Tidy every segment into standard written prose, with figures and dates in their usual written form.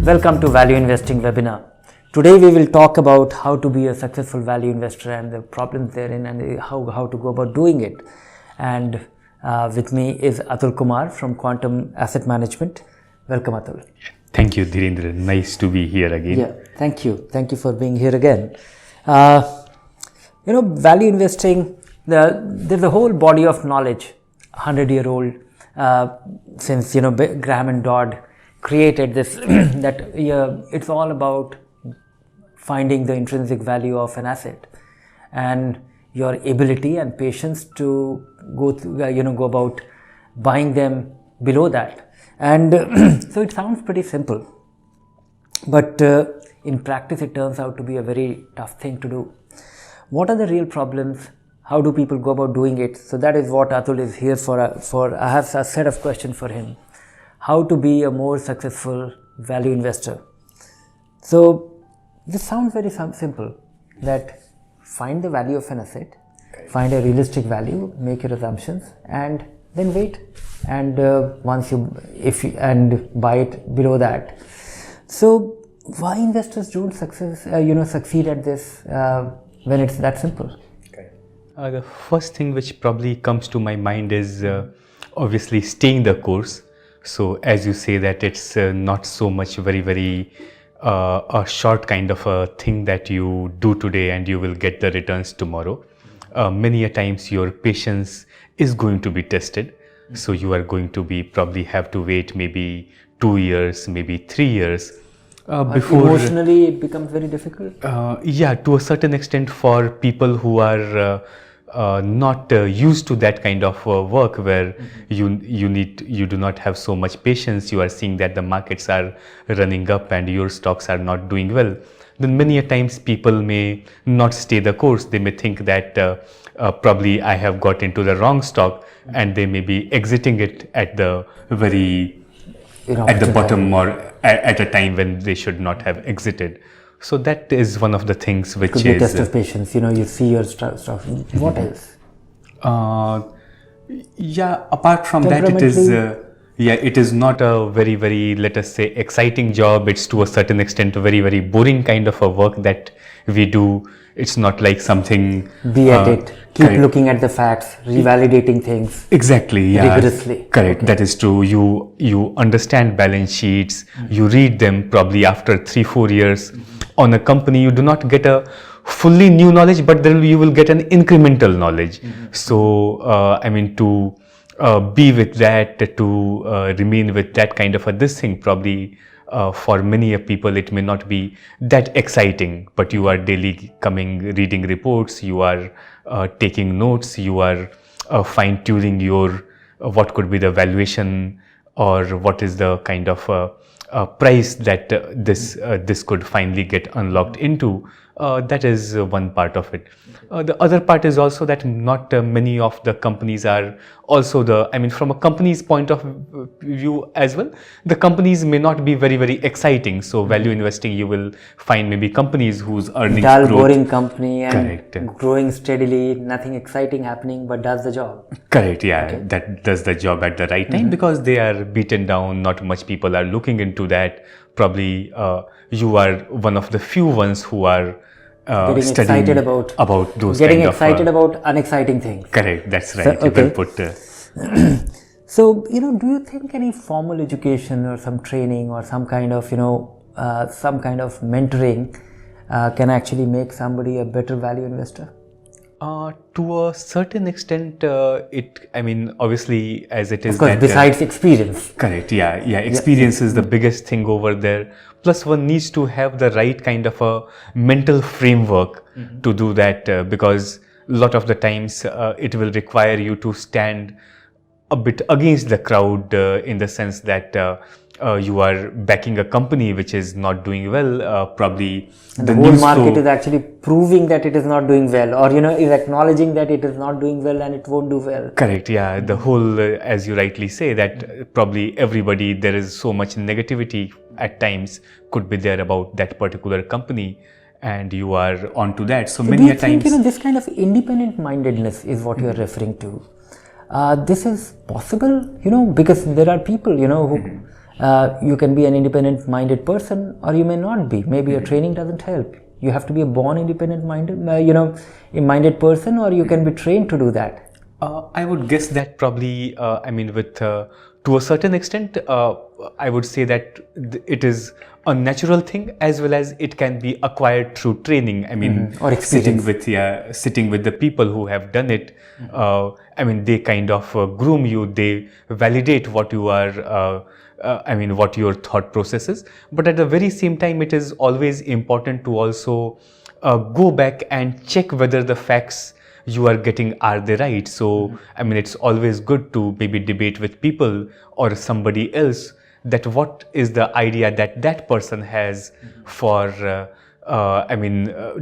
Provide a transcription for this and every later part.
Welcome to Value Investing webinar. Today we will talk about how to be a successful value investor and the problems therein and how to go about doing it. And with me is Atul Kumar from Quantum Asset Management. Welcome, Atul. Thank you, Dhirendra. Nice to be here again. Yeah, thank you. Thank you for being here again. Value investing, there's a whole body of knowledge, 100-year-old, since, Graham and Dodd created this, that it's all about finding the intrinsic value of an asset and your ability and patience to go about buying them below that. And so it sounds pretty simple, but in practice it turns out to be a very tough thing to do. What are the real problems? How do people go about doing it? So that is what Atul is here for. I have a set of questions for him. How to be a more successful value investor. So this sounds very simple, that find the value of an asset, find a realistic value, make your assumptions, and then wait. And and buy it below that. So why investors don't succeed at this when it's that simple? The first thing which probably comes to my mind is obviously staying the course. So as you say that it's not so much very a short kind of a thing that you do today and you will get the returns tomorrow. Many a times your patience is going to be tested. So you are going to probably have to wait maybe 2 years, maybe 3 years. Before emotionally it becomes very difficult? Yeah, to a certain extent for people who are not used to that kind of work where you do not have so much patience. You are seeing that the markets are running up and your stocks are not doing well. Then many a times people may not stay the course. They may think that probably I have got into the wrong stock and they may be exiting it at the at the bottom or at a time when they should not have exited. So that is one of the things which could be a test of patience. You see your stuff. What else? Yeah, apart from that, it is not a very, let us say, exciting job. It's to a certain extent a very boring kind of a work that we do. It's not like something. Be at it. Keep looking at the facts, revalidating things. Exactly. Yeah. Rigorously. Correct. Okay. That is true. You understand balance sheets. You read them probably after 3-4 years. On a company, you do not get a fully new knowledge, but then you will get an incremental knowledge. So, to be with that, to remain with that kind of this thing, probably for many people, it may not be that exciting, but you are daily reading reports, you are taking notes, you are fine-tuning your, what could be the valuation or what is the kind of price that this could finally get unlocked into. That is one part of it. The other part is also that not many of the companies are also from a company's point of view as well, the companies may not be very exciting. So value investing, you will find maybe companies whose earnings dull, growth, boring company and correct, growing steadily, nothing exciting happening, but does the job. Correct, yeah, okay. That does the job at the right time because they are beaten down. Not much people are looking into that. Probably you are one of the few ones who are getting excited about those getting excited about unexciting things. Correct, that's right. So, okay. Well put. So, do you think any formal education or some training or some kind of mentoring can actually make somebody a better value investor? To a certain extent, obviously, as it is. Of course, besides experience. Correct, yeah. Experience is the biggest thing over there. Plus, one needs to have the right kind of a mental framework to do that because a lot of the times it will require you to stand a bit against the crowd in the sense that you are backing a company which is not doing well, probably and the whole market is actually proving that it is not doing well, or is acknowledging that it is not doing well and it won't do well. Correct, yeah. The whole, as you rightly say, that probably everybody, there is so much negativity at times could be there about that particular company, and you are onto that. So many a times. Do you think this kind of independent-mindedness is what you are referring to? This is possible, because there are people, who You can be an independent-minded person, or you may not be. Maybe your training doesn't help. You have to be a born independent-minded person, or you can be trained to do that. I would guess that probably, to a certain extent, I would say that it is a natural thing, as well as it can be acquired through training. Or experience. Sitting with the people who have done it. They kind of groom you. They validate what you are. What your thought process is. But at the very same time, it is always important to also go back and check whether the facts you are getting, are they right? So, it's always good to maybe debate with people or somebody else that what is the idea that person has for,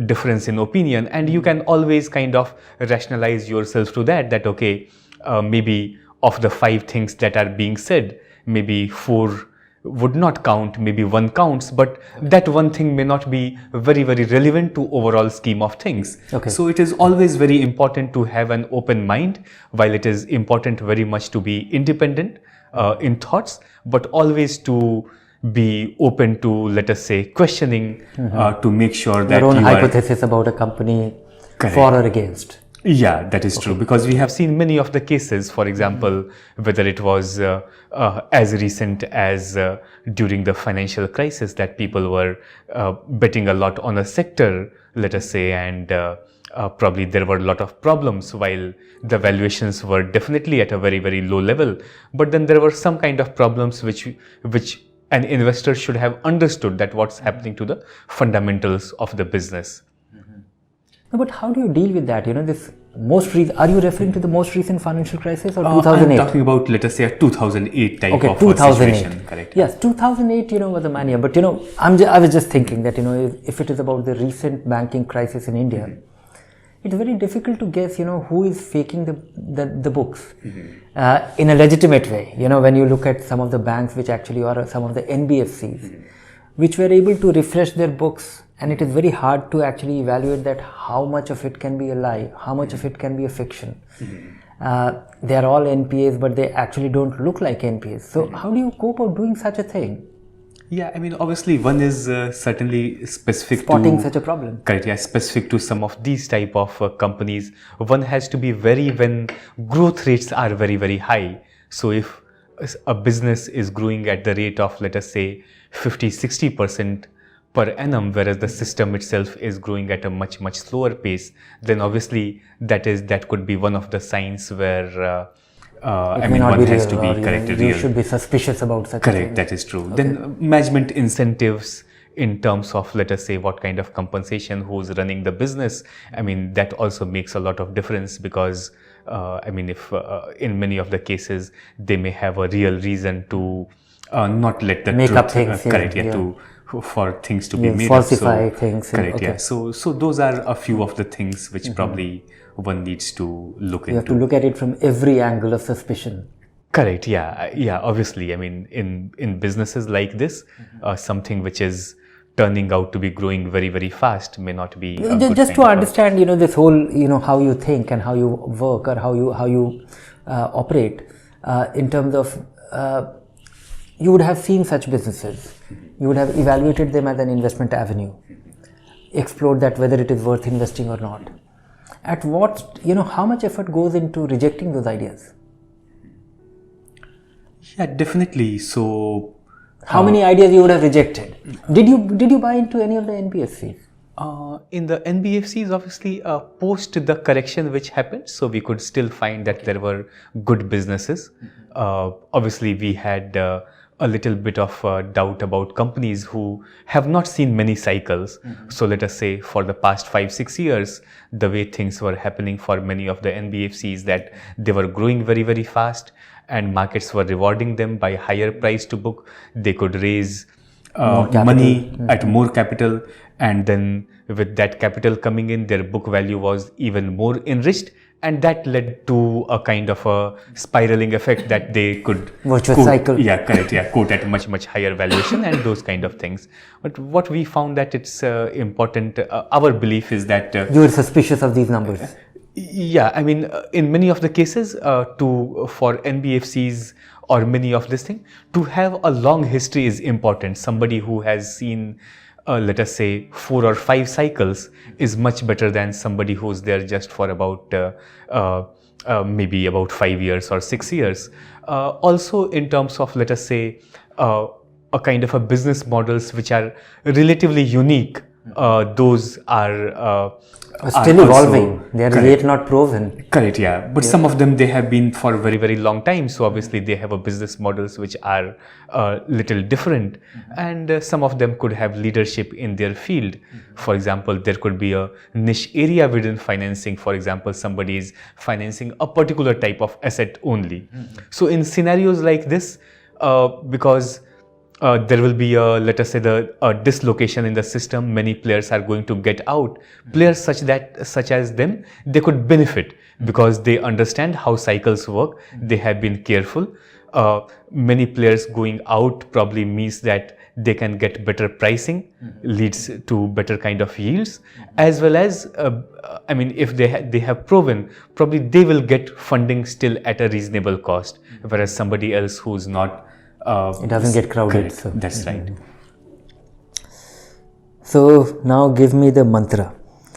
difference in opinion. And you can always kind of rationalize yourself to that okay, maybe of the 5 things that are being said, maybe 4 would not count, maybe 1 counts, but that one thing may not be very, very relevant to overall scheme of things. Okay. So it is always very important to have an open mind, while it is important very much to be independent in thoughts, but always to be open to, let us say, questioning to make sure that your own hypothesis about a company. Correct. For or against. Yeah, that is true, because we have seen many of the cases, for example, whether it was as recent as during the financial crisis, that people were betting a lot on a sector, let us say, and probably there were a lot of problems, while the valuations were definitely at a very, very low level. But then there were some kind of problems which an investor should have understood, that what's happening to the fundamentals of the business. No, but how do you deal with that? Are you referring to the most recent financial crisis or 2008? I'm talking about, let us say, a 2008 type of 2008. situation. Correct. Yes, 2008, was a mania. But, I was just thinking that, if it is about the recent banking crisis in India, it's very difficult to guess, who is faking the books in a legitimate way. When you look at some of the banks, which actually are some of the NBFCs, which were able to refresh their books. And it is very hard to actually evaluate that how much of it can be a lie, how much of it can be a fiction. They are all NPAs, but they actually don't look like NPAs. So how do you cope with doing such a thing? Yeah, obviously one is certainly specific spotting to such a problem. Correct, yeah, specific to some of these type of companies. One has to be when growth rates are very, very high. So if a business is growing at the rate of, let us say, 50-60% per annum, whereas the system itself is growing at a much, much slower pace, then obviously that could be one of the signs where one has to be corrected. You should be suspicious about such a thing. Correct, that is true. Okay. Then management incentives in terms of, let us say, what kind of compensation, who's running the business. That also makes a lot of difference, because if in many of the cases they may have a real reason to not let the make truth, up things. Correct, for things to be made falsify up. Things. Correct, okay. yeah. So those are a few of the things which probably one needs to look into. You have to look at it from every angle of suspicion. Correct, yeah. Obviously, in businesses like this, something which is turning out to be growing very, very fast may not be just to understand, this whole, how you think and how you work, or how you operate in terms of. You would have seen such businesses. You would have evaluated them as an investment avenue, explored that whether it is worth investing or not. At what, how much effort goes into rejecting those ideas? Yeah, definitely. So, how many ideas you would have rejected? Did you buy into any of the NBFCs? In the NBFCs, obviously, post the correction which happened, so we could still find that there were good businesses. Obviously, we had a little bit of doubt about companies who have not seen many cycles. So let us say for the past 5-6 years, the way things were happening for many of the NBFCs, that they were growing very, very fast, and markets were rewarding them by higher price to book. They could raise money at more capital, and then with that capital coming in, their book value was even more enriched, and that led to a kind of a spiraling effect that they could cycle. Yeah, correct. Yeah, quote at much, much higher valuation and those kind of things. But what we found that it's important. Our belief is that you were suspicious of these numbers. Yeah, in many of the cases, for NBFCs, or many of this thing. To have a long history is important. Somebody who has seen let us say 4 or 5 cycles is much better than somebody who's there just for about maybe about 5 years or 6 years. Also in terms of, let us say, a kind of a business models which are relatively unique, those are still evolving. They are yet not proven. Correct, yeah. But some of them, they have been for a very, very long time. So obviously they have a business models which are little different. And some of them could have leadership in their field. For example, there could be a niche area within financing. For example, somebody is financing a particular type of asset only. So in scenarios like this, because there will be a, let us say, a dislocation in the system. Many players are going to get out. Players such as them, they could benefit because they understand how cycles work. They have been careful. Many players going out probably means that they can get better pricing, leads to better kind of yields, as well as, I mean, if they have proven, probably they will get funding still at a reasonable cost, whereas somebody else who's not, it doesn't get crowded. So. That's right. So now give me the mantra.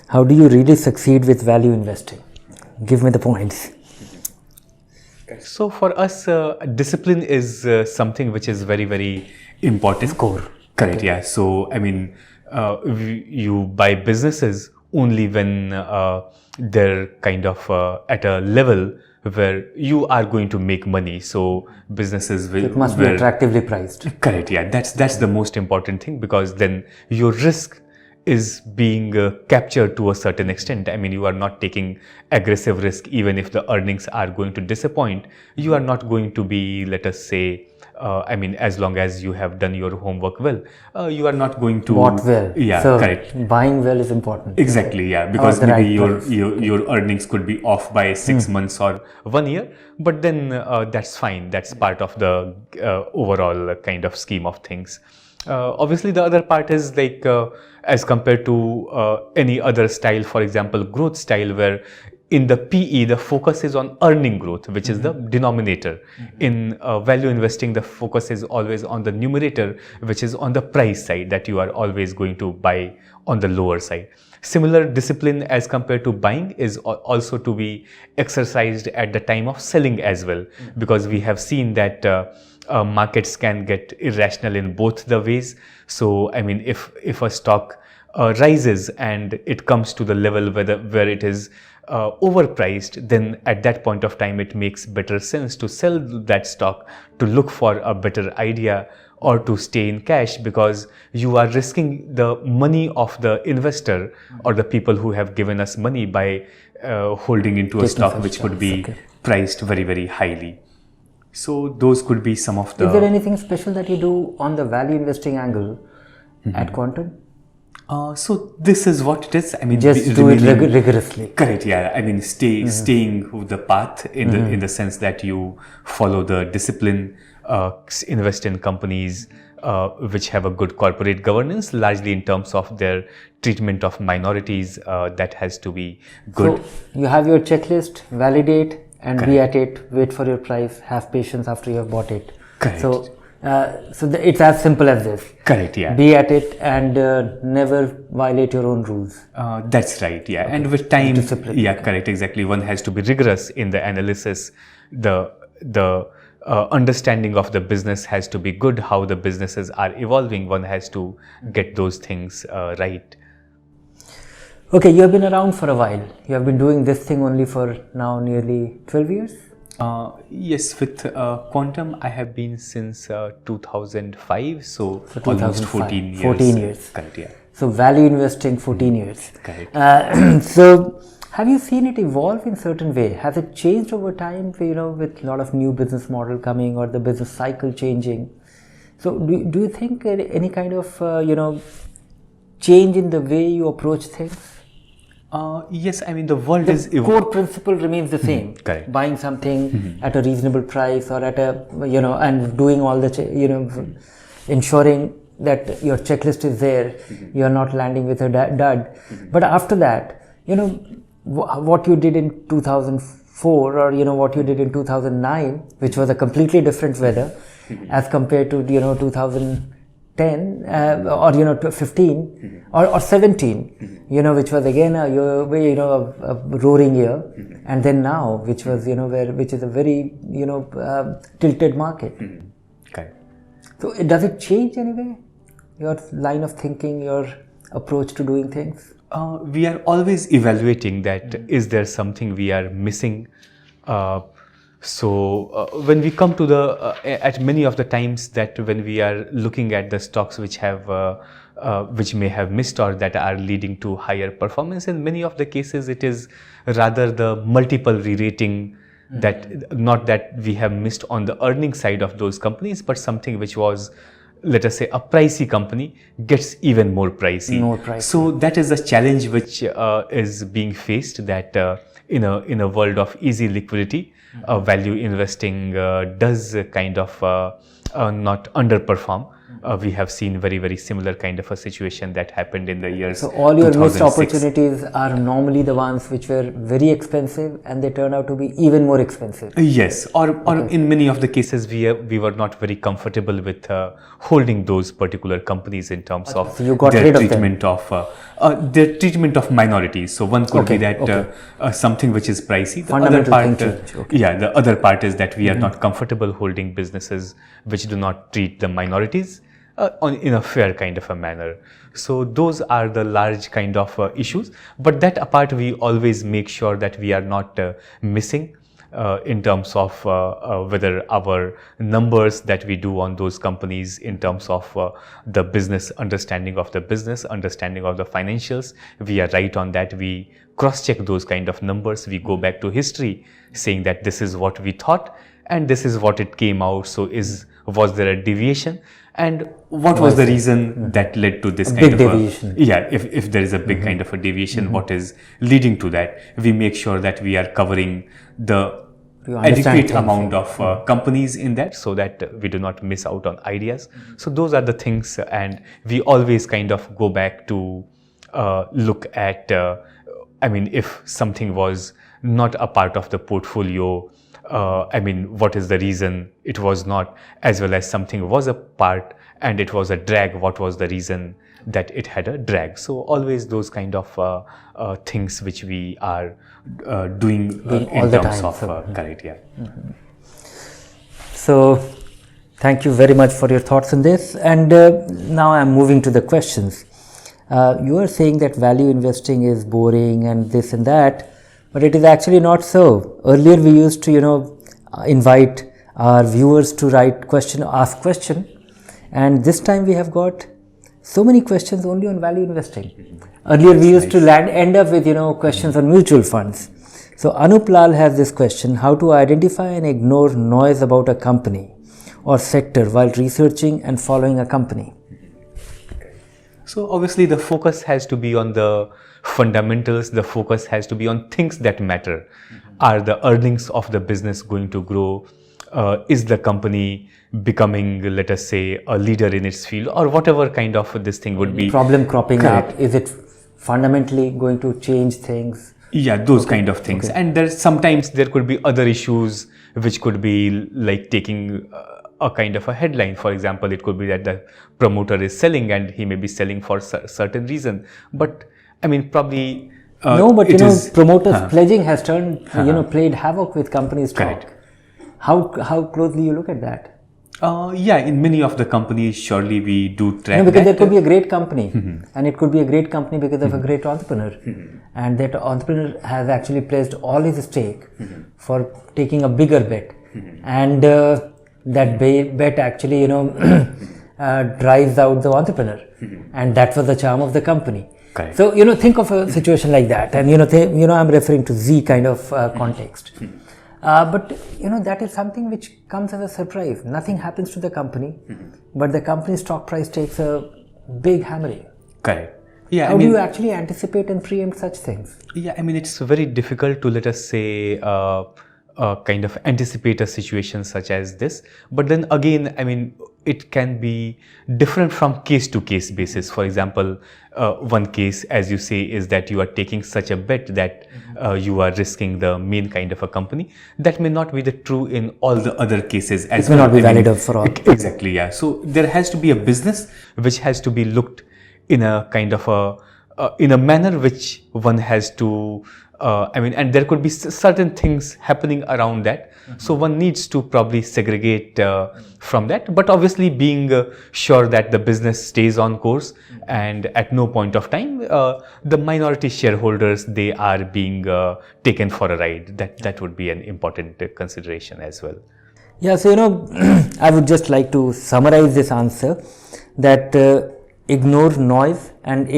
How do you really succeed with value investing? Give me the points. So for us, discipline is something which is very, very important. Core. Correct. Okay. Yeah. So I mean, you buy businesses only when they're kind of at a level where you are going to make money. So businesses will, it must be attractively priced. Correct. Yeah, that's the most important thing, because then your risk is being captured to a certain extent. I mean, you are not taking aggressive risk. Even if the earnings are going to disappoint, you are not going to be, let us say, I mean, as long as you have done your homework well, you are not going to bought well. Yeah, so correct. Buying well is important. Exactly. Yeah, because maybe your earnings could be off by 6 months or 1 year, but then that's fine. That's part of the overall kind of scheme of things. Obviously, the other part is like as compared to any other style, for example, growth style, where in the PE, the focus is on earning growth, which is the denominator. In value investing, the focus is always on the numerator, which is on the price side, that you are always going to buy on the lower side. Similar discipline as compared to buying is also to be exercised at the time of selling as well, because we have seen that markets can get irrational in both the ways. So, I mean, if a stock rises and it comes to the level where it is overpriced, then at that point of time it makes better sense to sell that stock, to look for a better idea, or to stay in cash, because you are risking the money of the investor or the people who have given us money by holding into a stock which could be priced very, very highly. So those could be some of the... Is there anything special that you do on the value investing angle at Quantum? So this is what it is. I mean, just do it rigorously. Correct. Yeah. I mean, staying with the path in the sense that you follow the discipline, invest in companies which have a good corporate governance, largely in terms of their treatment of minorities. That has to be good. So you have your checklist, validate and be at it. Wait for your price. Have patience after you have bought it. Correct. So it's as simple as this. Correct, yeah. Be at it and never violate your own rules. That's right, yeah. Okay. And with time, discipline. Yeah, correct, exactly. One has to be rigorous in the analysis. The understanding of the business has to be good. How the businesses are evolving, one has to get those things right. Okay, you have been around for a while. You have been doing this thing only for now nearly 12 years? Yes, with Quantum, I have been since 2005, so almost 14 years. 14 years. Correct, yeah. So value investing, 14 years. Correct. So have you seen it evolve in certain way? Has it changed over time, with a lot of new business model coming or the business cycle changing? So do you think any kind of, change in the way you approach things? Yes, I mean the world is... The core principle remains the same. Correct. Buying something at a reasonable price, or at a, and doing all the, ensuring that your checklist is there, you are not landing with a dud. But after that, what you did in 2005 2004 or what you did in 2009, which was a completely different weather, as compared to 2010 or 15 or 17, which was again a roaring year, and then now, which was which is a very tilted market. Okay. So does it change anyway your line of thinking, your approach to doing things? We are always evaluating that is there something we are missing. So when we come to at many of the times that when we are looking at the stocks which may have missed or that are leading to higher performance, in many of the cases it is rather the multiple re-rating, that not that we have missed on the earning side of those companies, but something which was, let us say, a pricey company gets even more pricey. So that is a challenge which is being faced, that in a world of easy liquidity, value investing does kind of not underperform. We have seen very, very similar kind of a situation that happened in the years. So all your missed opportunities are normally the ones which were very expensive and they turn out to be even more expensive. Yes, or in many of the cases we were not very comfortable with holding those particular companies in terms of their treatment of minorities. So one could be that something which is pricey. The other part, the other part is that we are not comfortable holding businesses which do not treat the minorities in a fair kind of a manner. So those are the large kind of issues. But that apart, we always make sure that we are not missing in terms of whether our numbers that we do on those companies in terms of the business, understanding of the business, understanding of the financials, we are right on that. We cross-check those kind of numbers. We go back to history saying that this is what we thought and this is what it came out. So was there a deviation? And what was the reason that led to this kind of deviation? If there is a big kind of a deviation, what is leading to that? We make sure that we are covering the adequate amount of companies in that, so that we do not miss out on ideas. So those are the things, and we always kind of go back to look at, if something was not a part of the portfolio, what is the reason it was not, as well as something was a part and it was a drag, what was the reason that it had a drag. So always those kind of things which we are doing in terms of correct. So thank you very much for your thoughts on this, and now I'm moving to the questions. You are saying that value investing is boring and this and that, but it is actually not so. Earlier we used to, invite our viewers to ask question, and this time we have got so many questions only on value investing. Earlier we used to end up with, questions on mutual funds. So Anup Lal has this question: how to identify and ignore noise about a company or sector while researching and following a company? So obviously the focus has to be on the fundamentals, the focus has to be on things that matter. Are the earnings of the business going to grow? Is the company becoming, let us say, a leader in its field, or whatever kind of this thing would be? Problem cropping up, is it fundamentally going to change things? Yeah, those kind of things. And sometimes there could be other issues which could be like taking a kind of a headline. For example, it could be that the promoter is selling and he may be selling for certain reason. But probably promoters pledging has played havoc with companies' stock. How closely you look at that? In many of the companies, surely we do track because there could be a great company, and it could be a great company because of a great entrepreneur, and that entrepreneur has actually pledged all his stake for taking a bigger bet, and that bet actually drives out the entrepreneur, and that was the charm of the company. Correct. So think of a situation like that, and I'm referring to Z kind of context. But that is something which comes as a surprise. Nothing happens to the company, but the company's stock price takes a big hammering. Correct. How do you actually anticipate and preempt such things? It's very difficult to, let us say, kind of anticipate a situation such as this. But then again, I mean, it can be different from case to case basis. For example, one case, as you say, is that you are taking such a bet that you are risking the main kind of a company. That may not be the true in all the other cases as may well. not be valid for all. Exactly, yeah. So there has to be a business which has to be looked in a kind of in a manner which one has to, and there could be certain things happening around that. So one needs to probably segregate from that, but obviously being sure that the business stays on course and at no point of time the minority shareholders, they are being taken for a ride. That would be an important consideration as well. Yeah, so I would just like to summarize this answer that ignore noise, and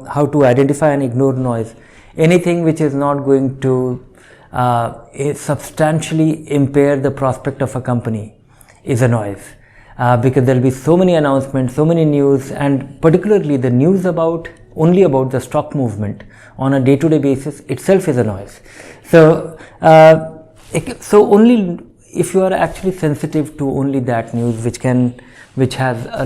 how to identify and ignore noise. Anything which is not going to substantially impair the prospect of a company is a noise, because there will be so many announcements, so many news, and particularly the news only about the stock movement on a day-to-day basis itself is a noise. So only if you are actually sensitive to only that news which has a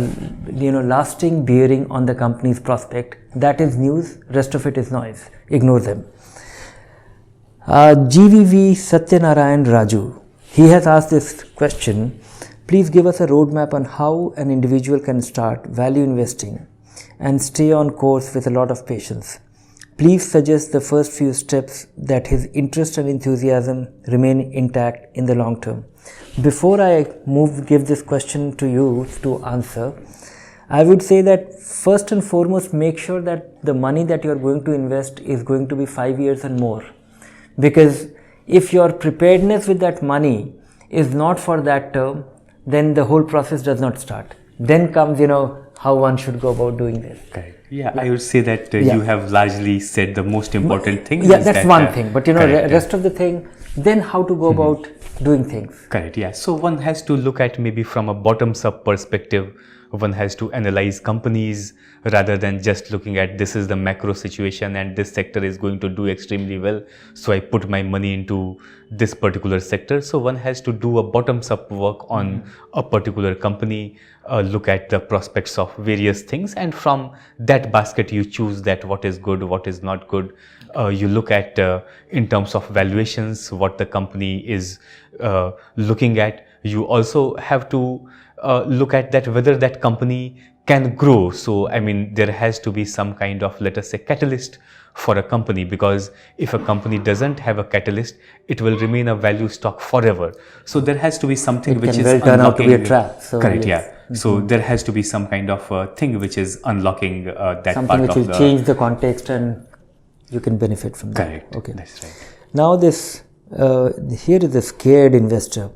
lasting bearing on the company's prospect, that is news. Rest of it is noise. Ignore them. GVV Satyanarayan Raju, he has asked this question: please give us a roadmap on how an individual can start value investing and stay on course with a lot of patience. Please suggest the first few steps that his interest and enthusiasm remain intact in the long term. Before I give this question to you to answer, I would say that first and foremost, make sure that the money that you are going to invest is going to be 5 years and more. Because if your preparedness with that money is not for that term, then the whole process does not start. Then comes, how one should go about doing this. Correct. Yeah, I would say that you have largely said the most important thing. Yeah, that's one thing. But rest of the thing, then how to go about doing things. Correct. Yeah. So one has to look at maybe from a bottoms-up perspective. One has to analyze companies rather than just looking at this is the macro situation and this sector is going to do extremely well, so I put my money into this particular sector. So one has to do a bottoms-up work on a particular company, look at the prospects of various things, and from that basket you choose that what is good, what is not good. You look at in terms of valuations what the company is looking at. You also have to look at that whether that company can grow. So there has to be some kind of, let us say, catalyst for a company, because if a company doesn't have a catalyst, it will remain a value stock forever. So there has to be something which is turn out to be a trap. So correct. Yes. Yeah. So there has to be some kind of thing which is unlocking that something part which of will change the context and you can benefit from that. Correct. Okay. That's right. Now here is a scared investor,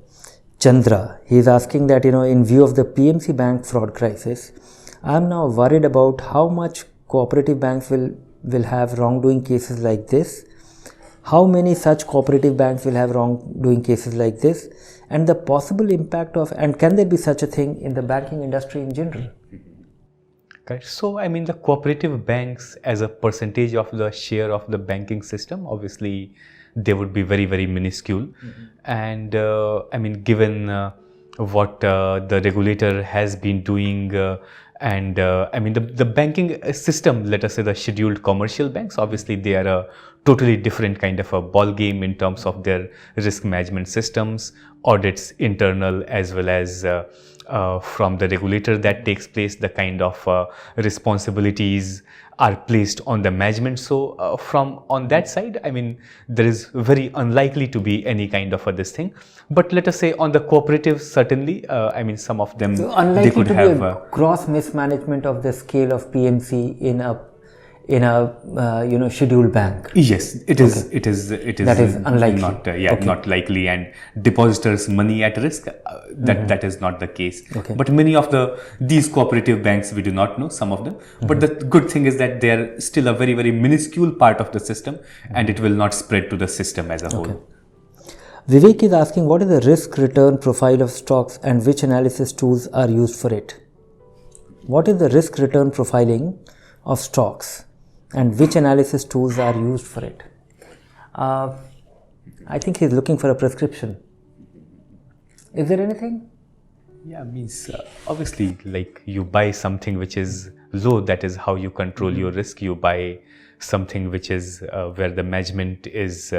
Chandra. He is asking that, in view of the PMC bank fraud crisis, I am now worried about how much cooperative banks will have wrongdoing cases like this. How many such cooperative banks will have wrongdoing cases like this, and the possible impact of, and can there be such a thing in the banking industry in general? Okay. So, the cooperative banks as a percentage of the share of the banking system, obviously they would be very, very minuscule. And given what the regulator has been doing, the banking system, let us say the scheduled commercial banks, obviously they are a totally different kind of a ball game in terms of their risk management systems, audits internal as well as from the regulator that takes place, the kind of responsibilities are placed on the management. So from on that side, there is very unlikely to be any kind of this thing. But let us say on the cooperative, certainly, some of them, so unlikely they could to have be a gross mismanagement of the scale of PMC in a scheduled bank. Yes, it is. Okay. It is. That is unlikely. Not likely, and depositors' money at risk. That is not the case. Okay. But many of these cooperative banks, we do not know some of them. But the good thing is that they are still a very, very minuscule part of the system, and it will not spread to the system as a whole. Vivek is asking, what is the risk return profile of stocks and which analysis tools are used for it? What is the risk return profiling of stocks and which analysis tools are used for it? I think he's looking for a prescription. Is there anything? Yeah, means obviously, like you buy something which is low, that is how you control your risk. You buy something which is where the management is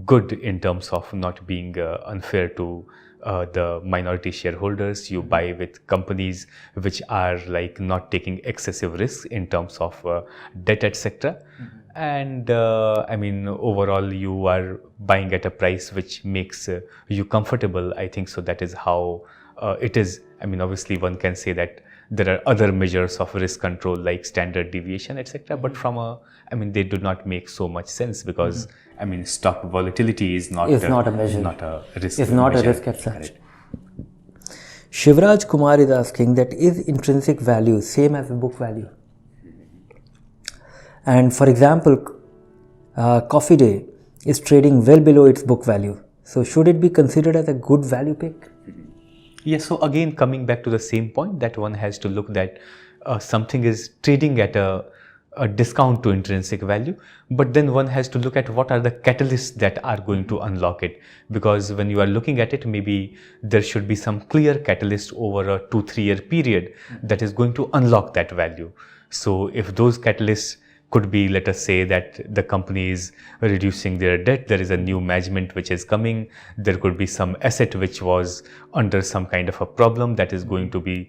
good in terms of not being unfair to the minority shareholders. You buy with companies which are like not taking excessive risks in terms of debt, etc. And I mean, overall, you are buying at a price which makes you comfortable. I think so. That is how it is. I mean, obviously, one can say that there are other measures of risk control like standard deviation, etc. But I mean, they do not make so much sense because I mean, stock volatility is not a measure, not a risk. It's not measure. a risk as such. Shivraj Kumar is asking that is intrinsic value same as book value? And for example, Coffee Day is trading well below its book value. So should it be considered as a good value pick? Yes, so again coming back to the same point that one has to look that something is trading at a discount to intrinsic value, but then one has to look at what are the catalysts that are going to unlock it, because when you are looking at it, maybe there should be some clear catalyst over a 2-3 year period that is going to unlock that value. So if those catalysts could be, let us say that the company is reducing their debt, there is a new management which is coming, there could be some asset which was under some kind of a problem that is going to be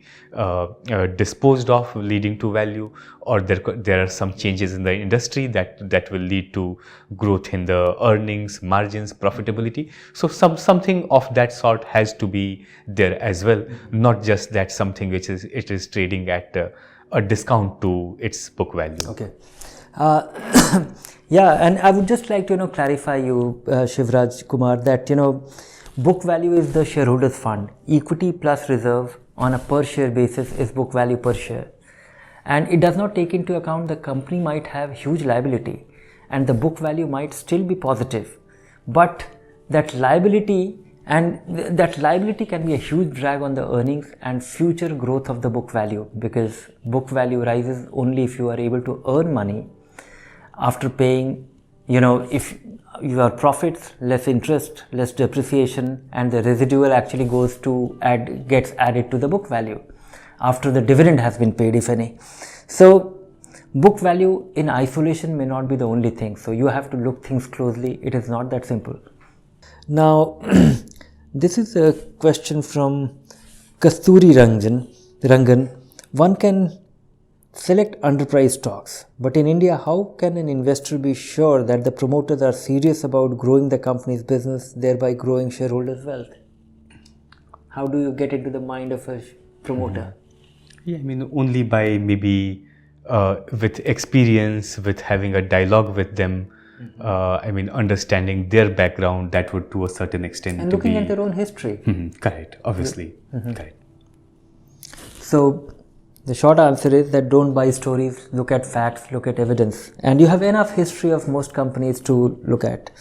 disposed of, leading to value, or there are some changes in the industry that will lead to growth in the earnings, margins, profitability. So something of that sort has to be there as well, not just that something which it is trading at a discount to its book value. Okay. Yeah, and I would just like to clarify you, Shivraj Kumar, that book value is the shareholders fund. Equity plus reserve on a per share basis is book value per share, and it does not take into account the company might have huge liability and the book value might still be positive, but that liability can be a huge drag on the earnings and future growth of the book value, because book value rises only if you are able to earn money after paying, if your profits less interest, less depreciation, and the residual actually gets added to the book value after the dividend has been paid, if any. So book value in isolation may not be the only thing. So you have to look things closely. It is not that simple. Now, this is a question from Kasturi Rangan. One can select underpriced stocks, but in India, how can an investor be sure that the promoters are serious about growing the company's business, thereby growing shareholders' wealth? How do you get into the mind of a promoter? Yeah, I mean, only by maybe with experience, with having a dialogue with them, I mean, understanding their background, that would to a certain extent. And looking at their own history. Correct, obviously. Correct. So, the short answer is that don't buy stories, look at facts, look at evidence. And you have enough history of most companies to look at.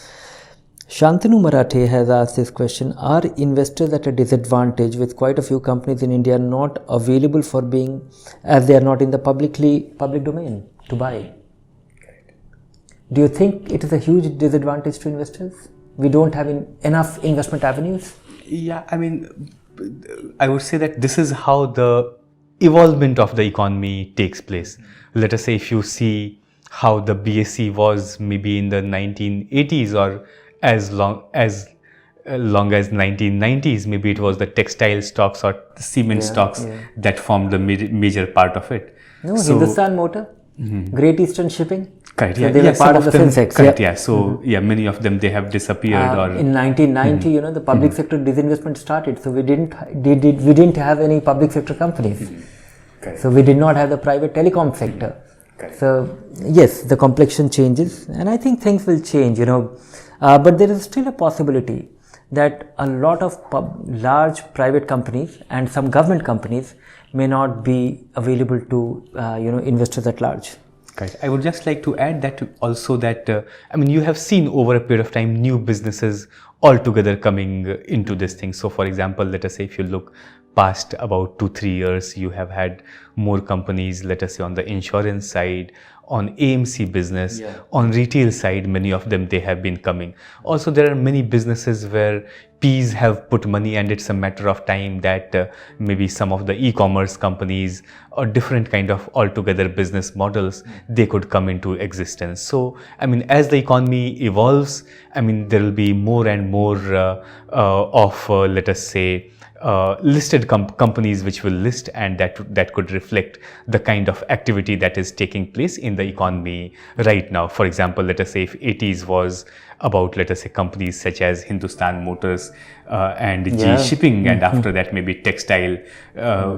Shantanu Marathe has asked this question: are investors at a disadvantage with quite a few companies in India not available for being, as they are not in the public domain to buy? Do you think it is a huge disadvantage to investors? We don't have enough investment avenues? Yeah, I mean, I would say that this is how the evolvement of the economy takes place. Let us say if you see how the BSE was maybe in the 1980s or as long as 1990s, maybe it was the textile stocks or the cement stocks that formed the major part of it. No, so, Hindustan Motor, Great Eastern Shipping. Correct. So they were part of the Sensex. Correct. Yeah. So many of them, they have disappeared. In 1990, the public sector disinvestment started. So we didn't have any public sector companies. So we did not have the private telecom sector. So yes, the complexion changes, and I think things will change. But there is still a possibility that a lot of large private companies and some government companies may not be available to investors at large. Right. I would just like to add that also that I mean, you have seen over a period of time new businesses altogether coming into this thing. So for example, let us say if you look past about 2-3 years, you have had more companies, let us say on the insurance side, on AMC business, on retail side, many of them, they have been coming. Also, there are many businesses where Ps have put money, and it's a matter of time that maybe some of the e-commerce companies or different kind of altogether business models, they could come into existence. So, I mean, as the economy evolves, I mean, there will be more and more of, let us say, listed companies which will list, and that could reflect the kind of activity that is taking place in the economy right now. For example, let us say if 80s was about, let us say, companies such as Hindustan Motors and G Shipping, and after that maybe textile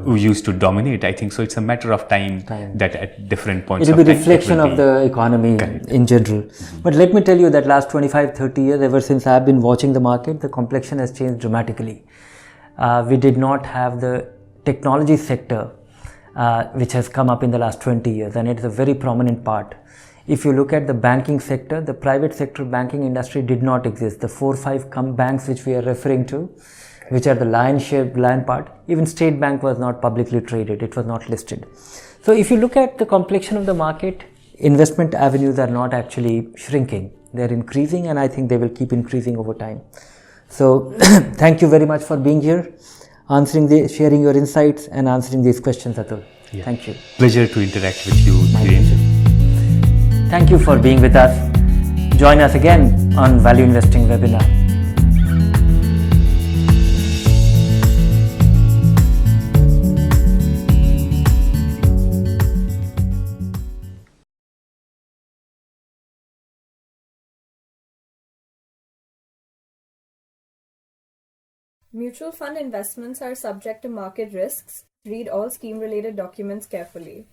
who used to dominate, I think. So it's a matter of time that at different points it will of be time reflection of the economy in general. But let me tell you that last 25-30 years, ever since I've been watching the market, the complexion has changed dramatically. We did not have the technology sector which has come up in the last 20 years, and it's a very prominent part. If you look at the banking sector, the private sector banking industry did not exist. The 4-5 banks which we are referring to, which are the lion part, even State Bank was not publicly traded, it was not listed. So if you look at the complexion of the market, investment avenues are not actually shrinking, they are increasing, and I think they will keep increasing over time. So thank you very much for being here, sharing your insights and answering these questions, Atul. Thank you. Pleasure to interact with you, Dhirendra. Thank you for being with us. Join us again on Value Investing webinar. Mutual fund investments are subject to market risks. Read all scheme-related documents carefully.